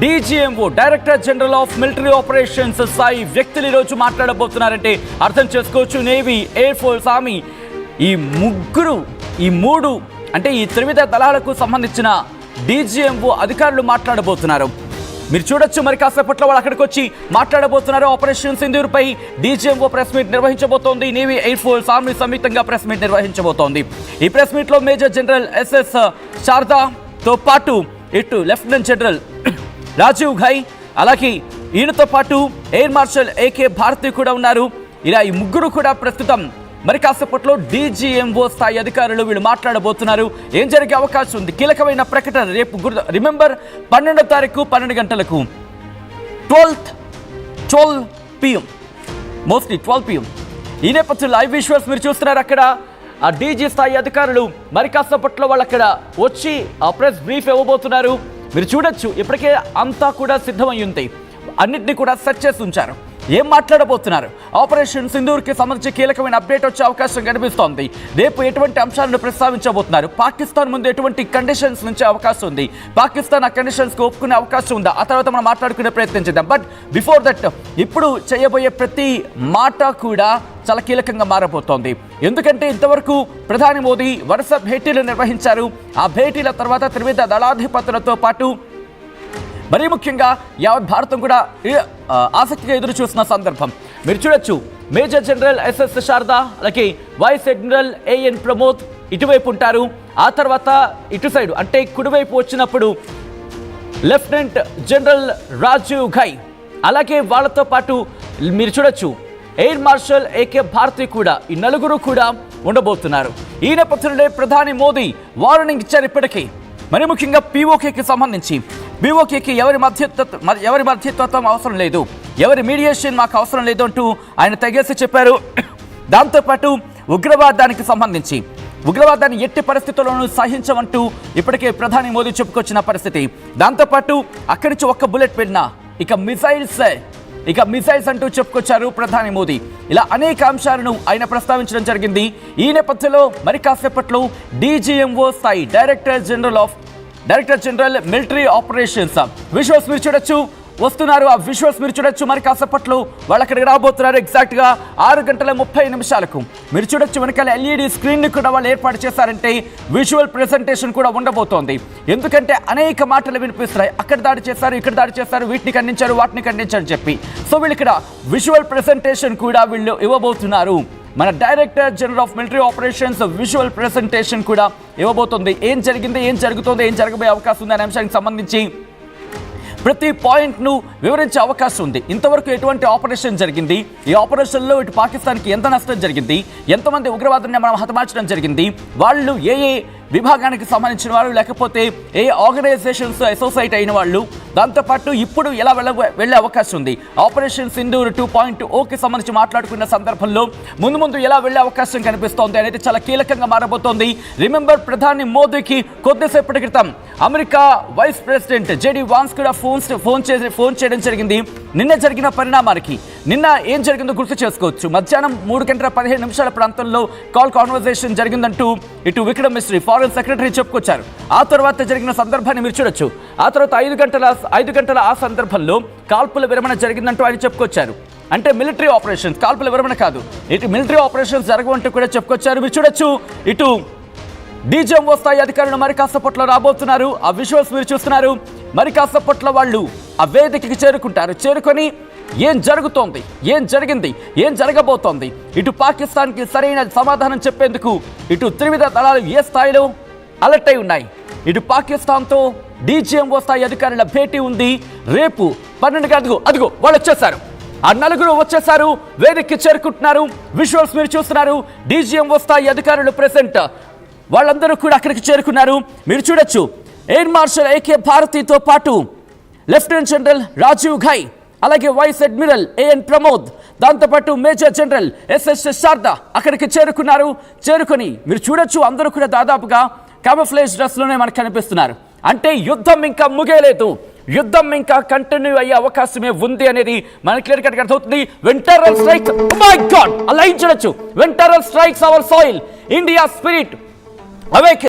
DGMO director general of military operations స్థాయి వ్యక్తులు ఈరోజు మాట్లాడబోతున్నారంటే అర్థం చేసుకోవచ్చు. నేవీ, ఎయిర్ ఫోర్స్, ఆర్మీ ఈ మూడు అంటే ఈ త్రివిధ దళాలకు సంబంధించిన డీజీఎంఓ అధికారులు మాట్లాడబోతున్నారు. మీరు చూడొచ్చు, మరి కాసేపట్లో వాళ్ళు అక్కడికి వచ్చి మాట్లాడబోతున్నారు. ఆపరేషన్ సింధూర్పై డీజీఎంఓ ప్రెస్ మీట్ నిర్వహించబోతోంది. నేవీ, ఎయిర్ ఫోర్స్, ఆర్మీ సంయుక్తంగా ప్రెస్ మీట్ నిర్వహించబోతోంది. ఈ ప్రెస్ మీట్లో మేజర్ జనరల్ ఎస్ఎస్ శారదాతో పాటు ఇటు లెఫ్టినెంట్ జనరల్ రాజీవ్ ఘై, అలాగే ఈయనతో పాటు ఎయిర్ మార్షల్ ఏకే భారతి కూడా ఉన్నారు. ఇలా ఈ ముగ్గురు కూడా ప్రస్తుతం మరి కాసేపట్లో డీజీఎంఓ స్థాయి అధికారులు వీళ్ళు మాట్లాడబోతున్నారు. ఏం జరిగే అవకాశం ఉంది? కీలకమైన ప్రకటన రేపు రిమెంబర్ 12వ తారీఖు 12 గంటలకు 12 PM మోస్ట్లీ 12 PM. ఈ నేపథ్యంలో లైవ్ విజువల్స్ మీరు చూస్తున్నారు. అక్కడ ఆ డీజీ స్థాయి అధికారులు మరి కాసేపట్లో వాళ్ళు అక్కడ వచ్చి ఆ ప్రెస్ బ్రీఫ్ ఇవ్వబోతున్నారు. మీరు చూడొచ్చు, ఇప్పటికే అంతా కూడా సిద్ధమై ఉంది. అన్నింటినీ కూడా సెట్ చేసి ఉంచారు. ఏం మాట్లాడబోతున్నారు? ఆపరేషన్ సింధూర్కి సంబంధించి కీలకమైన అప్డేట్ వచ్చే అవకాశం కనిపిస్తోంది. రేపు ఎటువంటి అంశాలను ప్రస్తావించబోతున్నారు? పాకిస్తాన్ ముందు ఎటువంటి కండిషన్స్ నుంచే అవకాశం ఉంది? పాకిస్తాన్ ఆ కండిషన్స్కి ఒప్పుకునే అవకాశం ఉందా? ఆ తర్వాత మనం మాట్లాడుకునే ప్రయత్నం చేద్దాం. బట్ బిఫోర్ దట్, ఇప్పుడు చేయబోయే ప్రతి మాట కూడా చాలా కీలకంగా మారబోతోంది. ఎందుకంటే ఇంతవరకు ప్రధాని మోదీ వరుస భేటీలు నిర్వహించారు. ఆ భేటీల తర్వాత త్రివిధ దళాధిపతులతో పాటు మరీ ముఖ్యంగా యావత్ భారతం కూడా ఆసక్తిగా ఎదురు చూస్తున్న సందర్భం. మీరు చూడొచ్చు, మేజర్ జనరల్ ఎస్ఎస్ శారదా, అలాగే వైస్ అడ్మిరల్ ఏఎన్ ప్రమోద్ ఇటువైపు ఉంటారు. ఆ తర్వాత ఇటు సైడు అంటే కుడివైపు వచ్చినప్పుడు లెఫ్టినెంట్ జనరల్ రాజీవ్ ఘై, అలాగే వాళ్ళతో పాటు మీరు చూడొచ్చు ఎయిర్ మార్షల్ ఏకే భారతి కూడా, ఈ నలుగురు కూడా ఉండబోతున్నారు. ఈ నేపథ్యంలో ప్రధాని మోదీ వార్నింగ్ ఇచ్చారు ఇప్పటికీ. మరి ముఖ్యంగా పీఓకేకి సంబంధించి పీఓకేకి ఎవరి మధ్యత్వం అవసరం లేదు, ఎవరి మీడియేషన్ మాకు అవసరం లేదు అంటూ ఆయన తెగేసి చెప్పారు. దాంతోపాటు ఉగ్రవాదానికి సంబంధించి ఉగ్రవాదాన్ని ఎట్టి పరిస్థితుల్లోనూ సహించమంటూ ఇప్పటికే ప్రధాని మోదీ చెప్పుకొచ్చిన పరిస్థితి. దాంతోపాటు అక్కడి నుంచి ఒక్క బుల్లెట్ పెట్టినా ఇక మిసైల్స్ అంటూ చెప్పుకొచ్చారు ప్రధాని మోదీ. ఇలా అనేక అంశాలను ఆయన ప్రస్తావించడం జరిగింది. ఈ నేపథ్యంలో మరి కాసేపట్లో డీజీఎంఓ స్థాయి director general military operations visuals మీరు చూడొచ్చు, వస్తున్నారు. ఆ విజువల్స్ మీరు చూడొచ్చు. మరి కాసేపట్లో వాళ్ళు అక్కడికి రాబోతున్నారు. ఎగ్జాక్ట్గా 6:30 మీరు చూడొచ్చు. వెనకాల ఎల్ఈడి స్క్రీన్ కూడా వాళ్ళు ఏర్పాటు చేశారంటే విజువల్ ప్రెజెంటేషన్ కూడా ఉండబోతోంది. ఎందుకంటే అనేక మాటలు వినిపిస్తున్నాయి. అక్కడ దాడి చేశారు, ఇక్కడ దాడి చేశారు, వీటిని ఖండించారు, వాటిని ఖండించారు చెప్పి. సో వీళ్ళు ఇక్కడ విజువల్ ప్రెజెంటేషన్ కూడా వీళ్ళు ఇవ్వబోతున్నారు. మన director general of military operations visual presentation కూడా ఇవ్వబోతుంది. ఏం జరిగింది, ఏం జరుగుతుంది, ఏం జరగబోయే అవకాశం ఉంది అనే అంశానికి సంబంధించి ప్రతి పాయింట్ను వివరించే అవకాశం ఉంది. ఇంతవరకు ఎటువంటి ఆపరేషన్ జరిగింది, ఈ ఆపరేషన్లో ఇటు పాకిస్తాన్కి ఎంత నష్టం జరిగింది, ఎంతమంది ఉగ్రవాదుల్ని మనం హతమార్చడం జరిగింది, వాళ్ళు ఏ విభాగానికి సంబంధించిన వాళ్ళు, లేకపోతే ఏ ఆర్గనైజేషన్స్ అసోసియేట్ అయిన వాళ్ళు, దాంతోపాటు ఇప్పుడు ఎలా వెళ్ళే అవకాశం ఉంది, ఆపరేషన్ సింధూర్ 2.0కి సంబంధించి మాట్లాడుకున్న సందర్భంలో ముందు ఎలా వెళ్ళే అవకాశం కనిపిస్తోంది అనేది చాలా కీలకంగా మారబోతోంది. రిమెంబర్, ప్రధాని మోదీకి కొద్దిసేపటి క్రితం America vice president JD Vance కూడా ఫోన్ చేయడం జరిగింది. నిన్న జరిగిన పరిణామానికి, నిన్న ఏం జరిగిందో గుర్తు చేసుకోవచ్చు. మధ్యాహ్నం 3:15 ప్రాంతంలో కాన్వర్జేషన్ జరిగిందంటూ ఇటు విక్రమ్ మిశ్రీ ఫారెన్ సెక్రటరీ చెప్పుకొచ్చారు. ఆ తర్వాత జరిగిన సందర్భాన్ని మీరు చూడొచ్చు. ఆ తర్వాత 5 గంటల ఆ సందర్భంలో కాల్పుల విరమణ జరిగిందంటూ ఆయన చెప్పుకొచ్చారు. అంటే మిలిటరీ ఆపరేషన్స్, కాల్పుల విరమణ కాదు, ఇటు మిలిటరీ ఆపరేషన్స్ జరగవంటూ కూడా చెప్పుకొచ్చారు. మీరు చూడొచ్చు, ఇటు డీజీఎంఓ స్థాయి అధికారులు మరి కాసేపట్లో రాబోతున్నారు. ఆ విజువల్స్ మీరు చూస్తున్నారు. మరి కాసేపట్లో వాళ్ళు ఆ వేదికకి చేరుకొని ఏం జరుగుతోంది, ఏం జరిగింది, ఏం జరగబోతోంది, ఇటు పాకిస్తాన్కి సరైన సమాధానం చెప్పేందుకు ఇటు త్రివిధ దళాలు ఏ స్థాయిలో అలర్ట్ అయి ఉన్నాయి. ఇటు పాకిస్తాన్తో డీజీఎంఓ స్థాయి అధికారుల భేటీ ఉంది రేపు 12 గంటలకు. అదిగో వాళ్ళు వచ్చేసారు, ఆ నలుగురు వచ్చేసారు, వేదికకి చేరుకుంటున్నారు. విజువల్స్ మీరు చూస్తున్నారు. డీజీఎంఓ స్థాయి అధికారులు ప్రెసెంట్, వాళ్ళందరూ కూడా అక్కడికి చేరుకున్నారు. మీరు చూడొచ్చు, ఎయిర్ మార్షల్ ఏకే భారతితో పాటు లెఫ్టినెంట్ జనరల్ రాజీవ్ ఘై, అలాగే వైస్ అడ్మిరల్ ఏఎన్ ప్రమోద్, దాంతోపాటు మేజర్ జనరల్ ఎస్ఎస్ శారదా అక్కడికి చేరుకొని మీరు చూడొచ్చు, అందరూ కూడా దాదాపుగా కామోఫ్లేజ్ డ్రెస్లోనే మనకు కనిపిస్తున్నారు. అంటే యుద్ధం ఇంకా ముగియలేదు, యుద్ధం ఇంకా కంటిన్యూ అయ్యే అవకాశమే ఉంది అనేది మనకి క్లియర్ కట్ అర్థమవుతుంది. వెంటరల్ స్ట్రైక్స్, మై గాడ్, అలా చూడొచ్చు, ventral strikes our soil, India spirit awake.